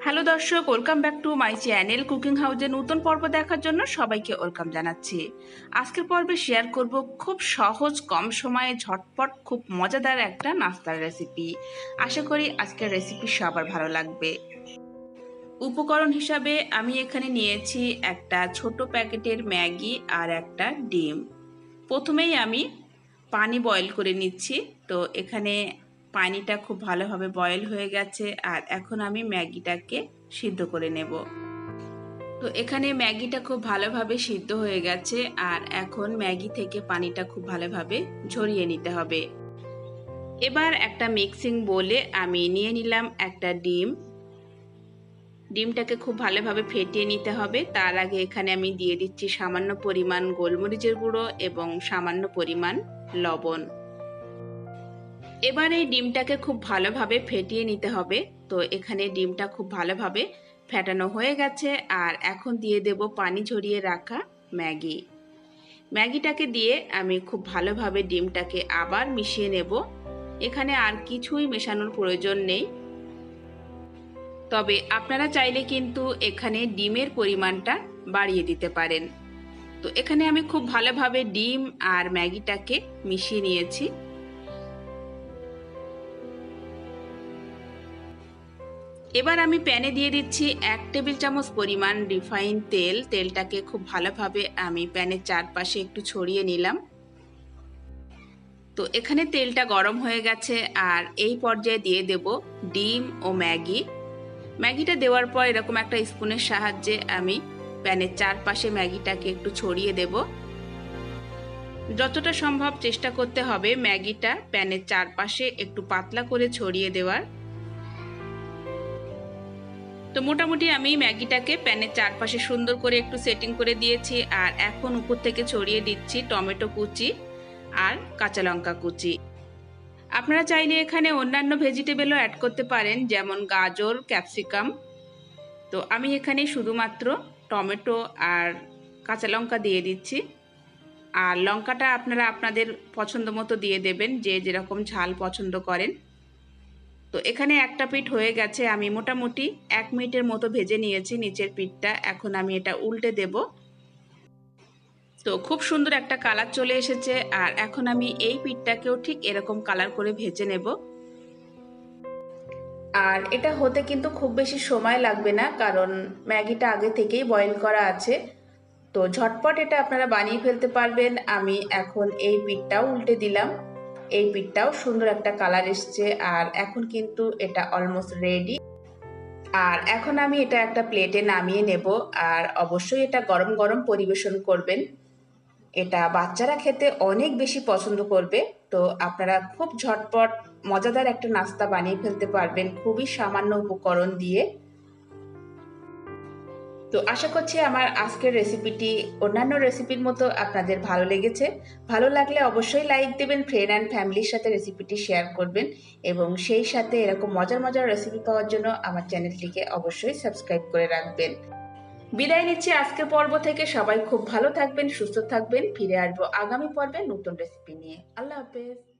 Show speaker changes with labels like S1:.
S1: Hello দর্শক, welcome back to my channel cooking হাউজের নতুন পর্ব দেখার জন্য সবাইকে ওয়েলকাম জানাচ্ছি। আজকের পর্বে শেয়ার করব খুব সহজ, কম সময়ে ঝটপট, খুব মজাদার একটা নাস্তার রেসিপি। আশা করি আজকের রেসিপি সবার ভালো লাগবে। উপকরণ হিসাবে আমি এখানে নিয়েছি একটা ছোট প্যাকেটের ম্যাগি আর একটা ডিম। প্রথমেই আমি পানি বয়েল করে নিচ্ছি। তো এখানে পানিটা খুব ভালোভাবে বয়েল হয়ে গেছে আর এখন আমি ম্যাগিটাকে সিদ্ধ করে নেব। তো এখানে ম্যাগিটা খুব ভালোভাবে সিদ্ধ হয়ে গেছে আর এখন ম্যাগি থেকে পানিটা খুব ভালোভাবে ঝরিয়ে নিতে হবে। এবার একটা মিক্সিং বোলে আমি নিয়ে নিলাম একটা ডিম। ডিমটাকে খুব ভালোভাবে ফেটিয়ে নিতে হবে। তার আগে এখানে আমি দিয়ে দিচ্ছি সামান্য পরিমাণ গোলমরিচের গুঁড়ো এবং সামান্য পরিমাণ লবণ। এবার এই ডিমটাকে খুব ভালোভাবে ফেটিয়ে নিতে হবে। তো এখানে ডিমটা খুব ভালোভাবে ফেটানো হয়ে গেছে আর এখন দিয়ে দেব পানি ঝরিয়ে রাখা ম্যাগিটাকে দিয়ে আমি খুব ভালোভাবে ডিমটাকে আবার মিশিয়ে নেব। এখানে আর কিছুই মেশানোর প্রয়োজন নেই, তবে আপনারা চাইলে কিন্তু এখানে ডিমের পরিমাণটা বাড়িয়ে দিতে পারেন। তো এখানে আমি খুব ভালোভাবে ডিম আর ম্যাগিটাকে মিশিয়ে নিয়েছি। এবার আমি প্যানে দিয়ে দিচ্ছি 1 টেবিল চামচ পরিমাণ রিফাইন তেল। তেলটাকে খুব ভালোভাবে আমি প্যানের চারপাশে একটু ছড়িয়ে নিলাম। তো এখানে তেলটা গরম হয়ে গেছে আর এই পর্যায়ে দিয়ে দেব ডিম ও ম্যাগিটা দেওয়ার পর এরকম একটা স্পুনের সাহায্যে আমি প্যানের চারপাশে ম্যাগিটাকে একটু ছড়িয়ে দেব। যতটা সম্ভব চেষ্টা করতে হবে ম্যাগিটা প্যানের চারপাশে একটু পাতলা করে ছড়িয়ে দেওয়ার। তো মোটামুটি আমি ম্যাগিটাকে প্যানের চারপাশে সুন্দর করে একটু সেটিং করে দিয়েছি আর এখন উপর থেকে ছড়িয়ে দিচ্ছি টমেটো কুচি আর কাঁচা লঙ্কা কুচি। আপনারা চাইলে এখানে অন্যান্য ভেজিটেবলও অ্যাড করতে পারেন, যেমন গাজর, ক্যাপসিকাম। তো আমি এখানে শুধুমাত্র টমেটো আর কাঁচা লঙ্কা দিয়ে দিচ্ছি। আর লঙ্কাটা আপনারা আপনাদের পছন্দ মতো দিয়ে দেবেন, যে যেরকম ঝাল পছন্দ করেন। তো এখানে একটা পিঠ হয়ে গেছে, আমি মোটামুটি 1 মিনিটের মতো ভেজে নিয়েছি নিচের পিঠটা। এখন আমি এটা উল্টে দেব। তো খুব সুন্দর একটা কালার চলে এসেছে আর এখন আমি এই পিঠটাকেও ঠিক এরকম কালার করে ভেজে নেব। আর এটা হতে কিন্তু খুব বেশি সময় লাগবে না, কারণ ম্যাগিটা আগে থেকেই বয়েল করা আছে। তো ঝটপট এটা আপনারা বানিয়ে ফেলতে পারবেন। আমি এখন এই পিঠটাও উল্টে দিলাম। এই পিঠটাও সুন্দর একটা কালার এসছে আর এখন কিন্তু এটা অলমোস্ট রেডি। আর এখন আমি এটা একটা প্লেটে নামিয়ে নেব আর অবশ্যই এটা গরম গরম পরিবেশন করবেন। এটা বাচ্চারা খেতে অনেক বেশি পছন্দ করবে। তো আপনারা খুব ঝটপট মজাদার একটা নাস্তা বানিয়ে ফেলতে পারবেন খুবই সামান্য উপকরণ দিয়ে। তো আশা করছি আমার আজকের রেসিপিটি অন্যান্য রেসিপির মতো আপনাদের ভালো লেগেছে। ভালো লাগলে অবশ্যই লাইক দেবেন, ফ্রেন্ড অ্যান্ড ফ্যামিলির সাথে রেসিপিটি শেয়ার করবেন এবং সেই সাথে এরকম মজার মজার রেসিপি পাওয়ার জন্য আমার চ্যানেলটিকে অবশ্যই সাবস্ক্রাইব করে রাখবেন। বিদায় নিচ্ছি আজকের পর্ব থেকে। সবাই খুব ভালো থাকবেন, সুস্থ থাকবেন। ফিরে আসবো আগামী পর্বে নতুন রেসিপি নিয়ে। আল্লাহ হাফেজ।